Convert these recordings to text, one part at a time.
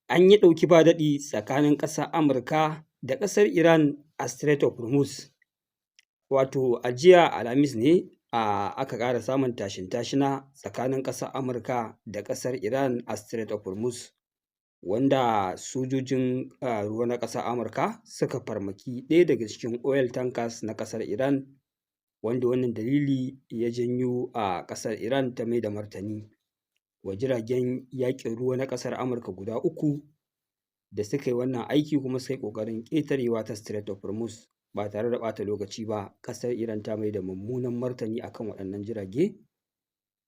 An yi ɗauki ba daɗi tsakanin ƙasar Amurka da ƙasar Iran a Strait of Hormuz. Wato a jiya Alhamis ne aka ƙara samun tashin-tashina tsakanin ƙasar Amurka da ƙasar Iran a Strait of Hormuz, wanda sojojin ruwa na ƙasar Amurka suka farmaki ɗaya daga cikin oil tankers na ƙasar Iran, wanda wannan dalili ya janyo ƙasar Iran ta mai da martani wa jiragen yaƙin ruwa na ƙasar Amurka guda 3 da suka yi wannan aiki kuma suka yi ƙoƙarin ƙetarewa ta Strait of Hormuz ba tare da ɓata lokaci ba. Ƙasar Iran ta mai da mummunan martani a kan waɗannan jirage.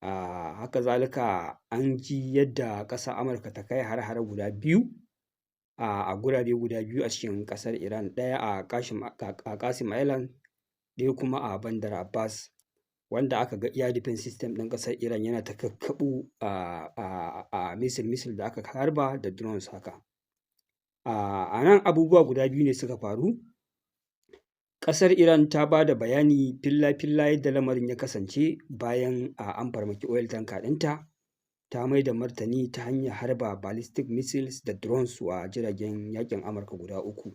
Haka zalika an ji yadda ƙasar Amurka ta kai hare-hare guda 2 a gurare guda 2 a cikin ƙasar Iran, ɗaya a Qasim Island, ɗaya kuma a Bandar Abbas, wanda aka ga air defense system ɗin ƙasar Iran yana ta kakkaɓo missile da aka harba da drones haka. A nan abubuwa guda 2 ne suka faru. Ƙasar Iran ta ba da bayani filla-filla yadda lamarin ya kasance bayan an farmaki oil tanker ɗinta. Ta mai da martani ta hanyar harba ballistic missiles da drones wa jiragen yaƙin Amurka guda 3,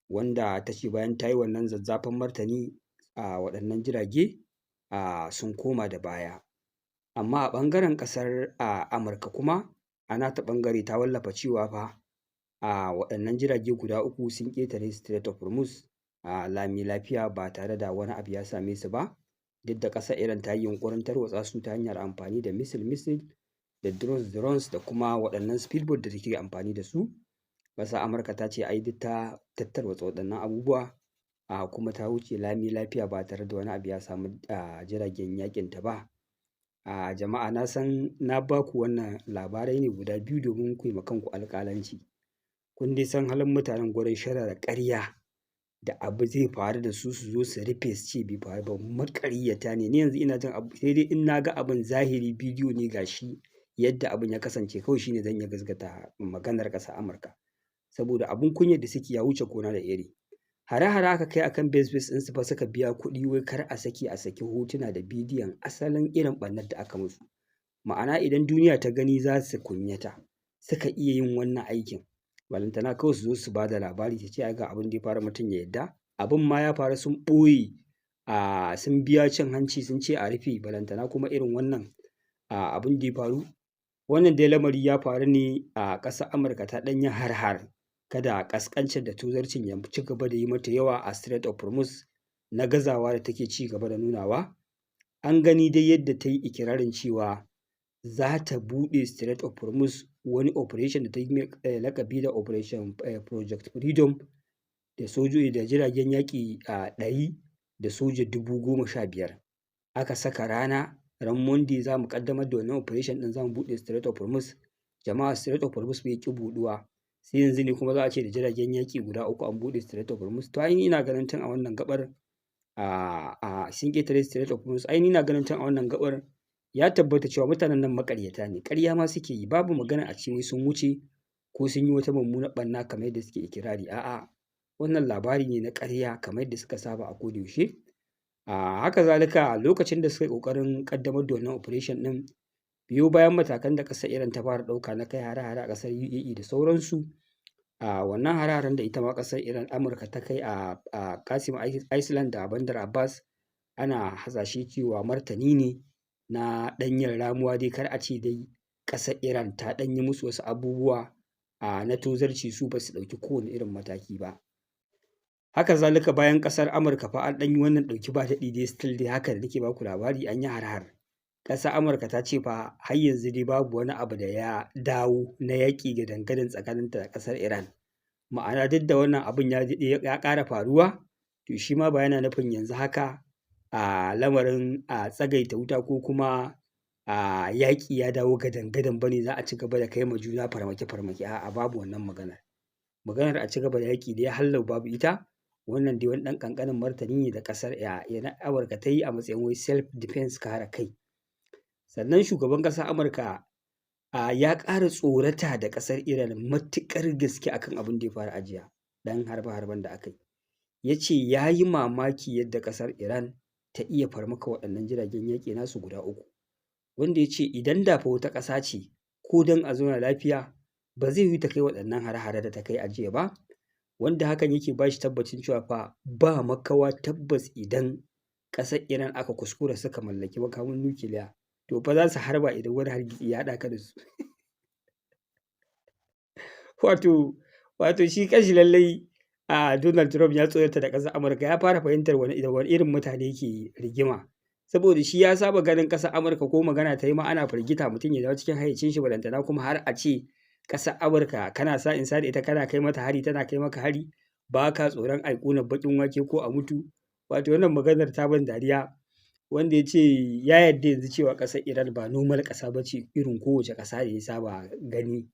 wanda ta ce bayan ta yi wannan zazzafan martani waɗannan jirage sun koma da baya. Amma a ɓangaren ƙasar Amurka kuma a nata ɓangare ta wallafa cewa fa waɗannan jirage guda 3 sun ƙetare Strait of Hormuz lami lafiya ba tare da wani abu ya same su ba, duk da ƙasar Iran ta yi yunƙurin tarwatsa su ta hanyar amfani da missile da drones da kuma waɗannan speedboat da take amfani da su. Ƙasar Amurka ta ce ai duk ta tattarwatsa waɗannan abubuwa kuma ta wuce lami lafiya ba tare da wani abu ya samu jiragen yaƙinta ba. Jama'a na san na ba ku wannan labarai ne guda 2 domin ku yi ma kanku alƙalanci. Kun dai san halin mutanen gurin sharara ƙarya da abu zai faru da su zo su rufe su ce bai faru ba, maƙaryata ne. Ni yanzu ina jin abu sai dai in na ga abin zahiri bidiyo ne ga shi yadda abin ya kasance, kawai shi ne zan iya gaskata maganar ƙasar Amurka, saboda abin kunyar da suke ya wuce gona da iri. Hare-hare aka kai a kan base ɗinsu fa suka biya kuɗi wai kar a saki hotuna da bidiyon asalin irin ɓarnar da aka musu. Ma'ana idan duniya ta gani za su kunyata, suka iya yin wannan aikin, balantana kawai su zo su ba da labari su ce ai ga abin da ya faru mutum ya yarda. Abin ma ya faru sun ɓoye sun biya cin hanci sun ce a rufe, balantana kuma irin wannan abin da ya faru. Wannan dai lamari ya faru ne a ƙasar Amurka ta ɗan yi har-har kada ƙasƙancin da tozarcin ya ci gaba da yi mata yawa a Strait of Hormuz na gazawa da take ci gaba da nunawa. An gani dai yadda ta yi ikirarin cewa za ta buɗe Strait of Hormuz wani operation da ta yi laƙabi da Operation Project Freedom da sojoji da jiragen yaƙi 100 da soja 15,000. Aka saka rana, ran Monday za mu ƙaddamar da wannan operation ɗin, za mu buɗe Strait of Hormuz. Jama'a Strait of Hormuz bai ƙi buɗuwa, sai yanzu ne kuma za a ce da jiragen yaƙi guda 3 an buɗe Strait of Hormuz. To ai ni ina ganin tun a wannan gaɓar sun ƙetare Strait of Hormuz. Ai ni ina ganin tun a wannan gaɓar ya tabbata cewa mutanen nan maƙaryata ne, ƙarya ma suke yi. Babu magana a ce wai sun wuce ko sun yi wata mummunar ɓarna kamar yadda suke ikirari. A'a, wannan labari ne na ƙarya kamar yadda suka saba a koda yaushe. Haka zalika lokacin da suka yi ƙoƙarin ƙaddamar da wannan operation ɗin, biyo bayan matakan da ƙasar Iran ta fara ɗauka na kai hare-hare a ƙasar UAE da sauransu, wannan hare-haren da ita ma ƙasar Iran Amurka ta kai a Qasim Island da Bandar Abbas, ana hasashe cewa martani ne na ɗan yin ramuwa dai, kar a ce dai ƙasar Iran ta ɗan yi musu wasu abubuwa na tozarci su ba su ɗauki kowane irin mataki ba. Haka zalika bayan ƙasar Amurka fa an ɗan yi wannan ɗauki ba daɗi dai still dai haka da nake ba ku labari an yi har-har. Ƙasar Amurka ta ce fa har yanzu dai babu wani abu da ya dawo na yaƙi gadan-gadan tsakaninta da ƙasar Iran. Ma'ana duk da wannan abin ya ƙara faruwa, to shi ma ba yana nufin yanzu haka lamarin tsagaita wuta ko kuma yaƙi ya dawo gadan-gadan ba ne, za a ci gaba da kai ma juna farmake-farmake. A'a, babu wannan maganar. Maganar a ci gaba da yaƙi dai hallau babu ita. Wannan dai wani ɗan ƙanƙanin martani ne da ƙasar Amurka ta yi a matsayin wai self defense, kare kai. Sannan shugaban ƙasar Amurka ya ƙara tsorata da ƙasar Iran matuƙar gaske akan abin da ya faru a jiya, ɗan harbe-harben da aka yi. Ya ce ya yi mamaki yadda ƙasar Iran ta iya farmaka waɗannan jiragen yaƙi nasu guda 3, wanda ya ce idan da fa wata ƙasa ce ko don a zauna lafiya ba zai yi ta kai waɗannan hare-hare da ta kai a jiya ba, wanda hakan yake ba shi tabbacin cewa fa ba makawa tabbas idan ƙasar Iran aka kuskura suka mallaki makamin nukiliya to fa za su harba idan wani hargitsi ya haɗa ka da su. Wato shi kanshi lallai Donald Trump ya tsorata da ƙasar Amurka, ya fara fahimtar wani irin mutane ke rigima. Saboda shi ya saba ganin ƙasar Amurka ko magana ta yi ma ana firgita mutum ya dawo cikin hayyacin shi, balantana kuma har a ce ƙasar Amurka kana sa'insa da ita, kana kai mata hari, tana kai maka hari, ba ka tsoron a ƙunar baƙin wake ko a mutu. Wato wannan maganar ta ban dariya, wanda ya ce ya yarda yanzu cewa ƙasar Iran ba normal ƙasa ba ce irin kowace ƙasa da ya saba gani.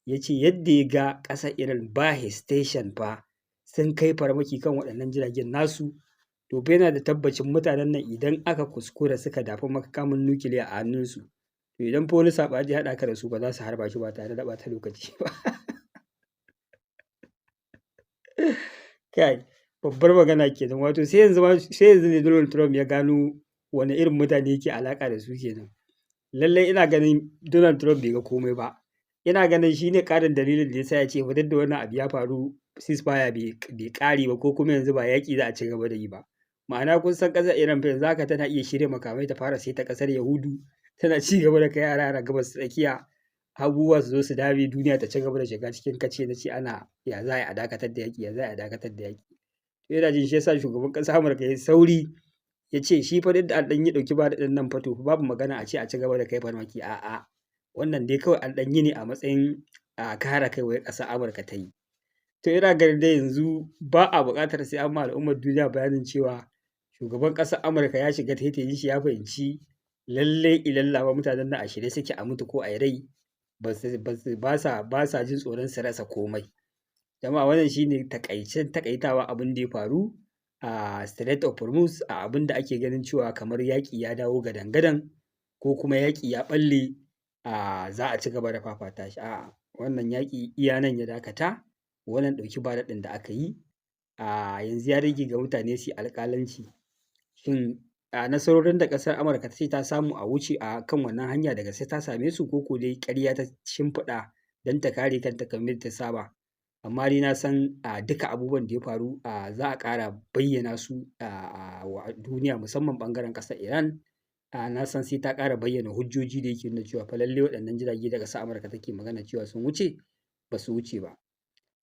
Ya ce yadda ya ga ƙasar Iran ba hesitation fa sun kai farmaki kan waɗannan jiragen nasu, to fa yana da tabbacin mutanen nan idan aka kuskura suka dafa makamin nukiliya a hannunsu, to idan fa wani saɓani ya haɗa ka da su ba za su harba shi ba tare da ɓata lokaci ba. Kai, babbar magana kenan. Wato sai yanzu ne Donald Trump ya gano wane irin mutane yake alaƙa da su kenan. Lallai ina ganin Donald Trump bai ga komai ba. Ina ganin shi ne ƙarin dalilin da ya sa ya ce fa duk da wannan abu ya faru ceasefire bai ƙare ba, ko kuma yanzu ba yaƙi za a ci gaba da yi ba. Ma'ana kun san ƙasar Iran fa yanzu haka tana iya shirya makamai ta fara saita ƙasar Yahudu, tana ci gaba da kai hare-hare Gabas ta Tsakiya, abubuwa su zo su dame duniya ta ci gaba da shiga cikin kace-nace ana ya za a dakatar da yaƙi, ya za a dakatar da yaƙi. To ina jin shi ya sa shugaban ƙasar Amurka ya sauri ya ce shi fa duk da an ɗan yi ɗauki ba daɗin nan fa to babu magana a ce a ci gaba da kai farmaki, a'a. Wannan dai kawai an ɗan yi ne a matsayin kare kai wai ƙasar Amurka ta yi. To ina ganin dai yanzu ba a buƙatar sai an ma al'ummar duniya bayanin cewa shugaban ƙasar Amurka ya shiga taitayin shi, ya fahimci lallai ilalla fa mutanen nan a shirye suke a mutu ko a yi rai, ba sa jin tsoron su rasa komai. Jama'a wannan shi ne taƙaitawa abin da ya faru a Strait of Hormuz, a abin da ake ganin cewa kamar yaƙi ya dawo gadan-gadan ko kuma yaƙi ya ɓalle, za a ci gaba da fafata shi. A'a, wannan yaƙi iya nan ya dakata, wannan ɗauki ba daɗin da aka yi, yanzu ya rage ga mutane su yi alƙalanci. Shin nasarorin da ƙasar Amurka ta ce ta samu a wuce a kan wannan hanya da gaske ta same su, ko ko dai ƙarya ta shimfiɗa don ta kare kanta kamar ta saba. Amma dai na san duka abubuwan da ya faru za a ƙara bayyana su wa duniya, musamman ɓangaren ƙasar Iran. Na san sai ta ƙara bayyana hujjoji da yake nuna cewa fa lallai waɗannan jirage da ƙasar Amurka take magana cewa sun wuce, ba su wuce ba.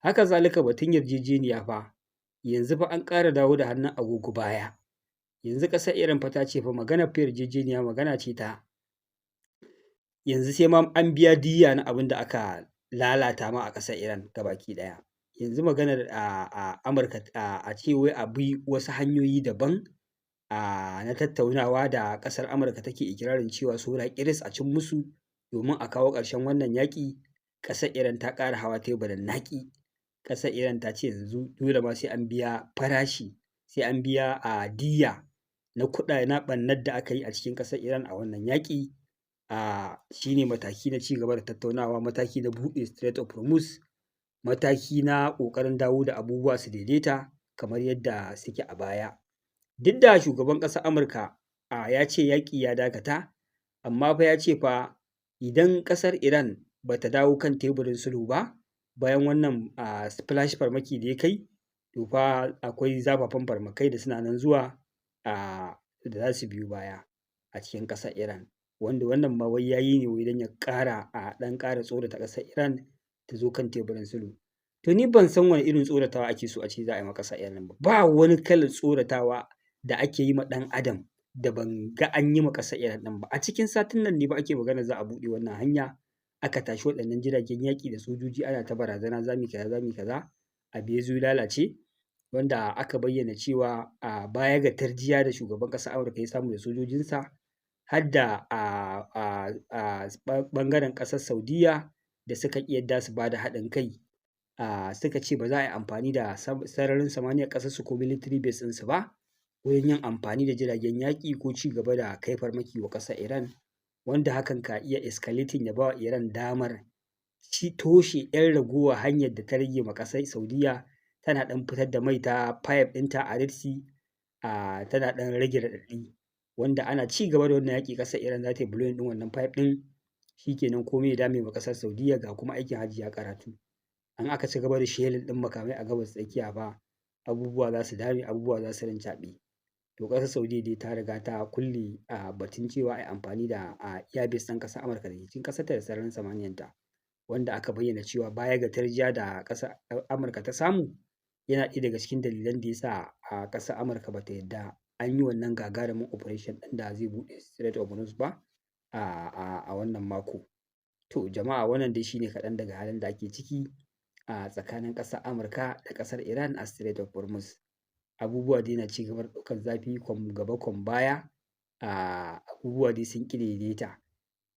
Haka zalika batun yarjejeniya fa, yanzu fa an ƙara dawo da hannun agogo baya. Yanzu ƙasar Iran fa ta ce fa maganar fa yarjejeniya magana ce ta yanzu sai ma an biya diyya na abin da aka lalata ma a ƙasar Iran gabaki ɗaya. Yanzu maganar Amurka a ce wai a bi wasu hanyoyi daban na tattaunawa da ƙasar Amurka take ikirarin cewa saura ƙiris a cin musu domin a kawo ƙarshen wannan yaƙi, ƙasar Iran ta ƙara hawa teburin naƙi. Ƙasar Iran ta ce yanzu dole ma sai an biya farashi, sai an biya diyya na ɓarnar da aka yi a cikin ƙasar Iran a wannan yaƙi. Shi ne mataki na ci gaba da tattaunawa, mataki na buɗe Strait of Hormuz, mataki na ƙoƙarin dawo da abubuwa su daidaita kamar yadda suke a baya. Duk da shugaban ƙasar Amurka ya ce yaƙi ya dakata, amma fa ya ce fa idan ƙasar Iran ba ta dawo kan teburin sulhu ba bayan wannan splash farmaki da ya kai, to fa akwai zafafan farmakai da suna nan zuwa da za su biyo baya a cikin ƙasar Iran, wanda wannan ma wai ya yi ne wai don ya ƙara tsorata ƙasar Iran ta zo kan teburin sulhu. To ni ban san wani irin tsoratawa ake so a ce za a yi ma ƙasar Iran ba. Ba wani kalar tsoratawa da ake yi ma ɗan adam da ban ga an yi ma ƙasar Iran ɗin ba. A cikin satin nan ne ba ake magana za a buɗe wannan hanya, aka tashi waɗannan jiragen yaƙi da sojoji ana ta barazana za mu yi kaza, za mu yi kaza, abu ya zo ya lalace, wanda aka bayyana cewa baya ga tarjiya da shugaban ƙasar Amurka ya samu da sojojinsa, har da ɓangaren ƙasar Saudiyya da suka ƙi yadda su ba da haɗin kai, suka ce ba za a yi amfani da sararin samaniyar ƙasarsu ko military base ɗinsu ba wurin yin amfani da jiragen yaƙi ko ci gaba da kai farmaki wa ƙasar Iran, wanda hakan ka iya escalating ya ba wa Iran damar toshe 'yan ragowa hanyar da ta rage ma ƙasar Saudiyya, tana ɗan fitar da mai ta pipe ɗinta a Red Sea, tana ɗan rage raɗaɗi, wanda ana ci gaba da wannan yaƙi ƙasar Iran za ta yi blowing ɗin wannan pipe ɗin shi kenan komai ya dame ma ƙasar Saudiyya ga kuma aikin hajji ya karatu. In aka ci gaba da shelin ɗin makamai a gabas tsakiya fa abubuwa za su dame, abubuwa za su rincaɓe. To ƙasar Saudiyya dai ta riga ta kulle batun cewa a yi amfani da earpiece ɗin ƙasar Amurka da ke cikin ƙasarta da sararin samaniyanta, wanda aka bayyana cewa baya ga tarjiya da ƙasar Amurka ta samu, yana ɗaya daga cikin dalilan da ya sa ƙasar Amurka ba ta yarda an yi wannan gagarumin operation ɗin da zai buɗe Strait of Hormuz ba a wannan mako. To jama'a wannan dai shine kaɗan daga halin da ake ciki a tsakanin ƙasar Amurka da ƙasar Iran a Strait of Hormuz. Abubuwa dai na ci gaba da ɗaukar zafi kwan gaba kwan baya, abubuwa dai sun ƙi daidaita.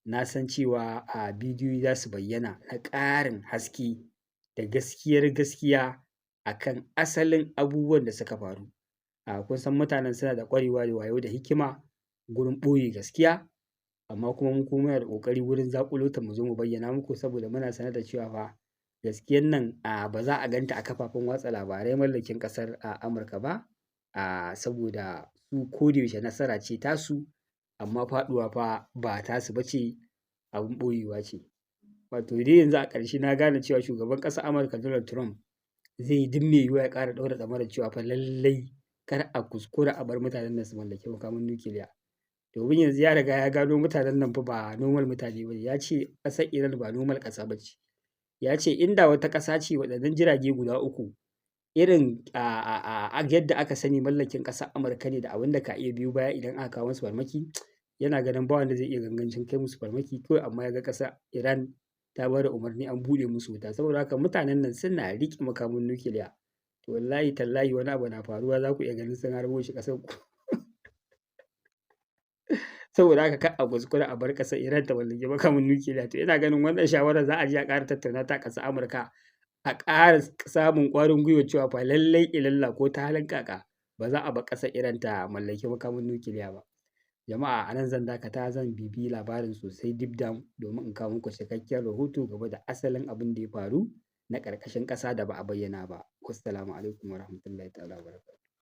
Na san cewa bidiyoyi za su bayyana na ƙarin haske da gaskiya a kan asalin abubuwan da suka faru. Kun san mutanen suna da ƙwarewa da wayo da hikima gurin ɓoye gaskiya, amma kuma mu muna da ƙoƙari wurin zaƙulo ta mu zo mu bayyana muku, saboda muna sane da cewa fa gaskiyan nan ba za a ganta a kafafen watsa labarai mallakin ƙasar Amurka ba, saboda su ko da yaushe nasara ce tasu, amma faɗuwa fa ba tasu ba ce, abin ɓoyewa ce. Wato dai yanzu a ƙarshe na gane cewa shugaban ƙasar Amurka Donald Trump zai yi duk mai yiwuwa ya ƙara ɗaura ɗamarar cewa fa lallai kar a kuskura a bar mutanen nan su mallaki makamin nukiliya. Domin yanzu ya riga ya gano mutanen nan fa ba normal mutane ba ne. Ya ce ƙasar Iran ba normal ƙasa ba ce. Ya ce inda wata ƙasa ce waɗannan jirage guda uku irin yadda aka sani mallakin ƙasar Amurka ne da abin da ka iya biyo baya idan aka kawo musu farmaki, yana ganin ba wanda zai iya gangancin kai musu farmaki kawai, amma ya ga ƙasar Iran ta ba da umarni an buɗe musu wuta. Saboda haka mutanen nan suna riƙe makamin nukiliya. To wallahi tallahi wani abu na faruwa za ku iya ganin sun harbo shi ƙasar ku. Saboda haka kar a kuskura a bar ƙasar Iran ta mallaki makamin nukiliya. To ina ganin wannan shawarar za a je a ƙara tattauna ta a ƙasar Amurka, a ƙara samun ƙwarin gwiwa cewa fa lallai ilalla ko ta halin ƙaƙa ba za a bar ƙasar Iran ta mallaki makamin nukiliya ba. Jama'a a nan zan dakata, zan bibiyi labarin sosai deep down domin in kawo muku cikakken rahoto game da asalin abin da ya faru na ƙarƙashin ƙasa da ba a bayyana ba. Wassalamu alaikum warahmatullahi ta'ala wabarakatuh.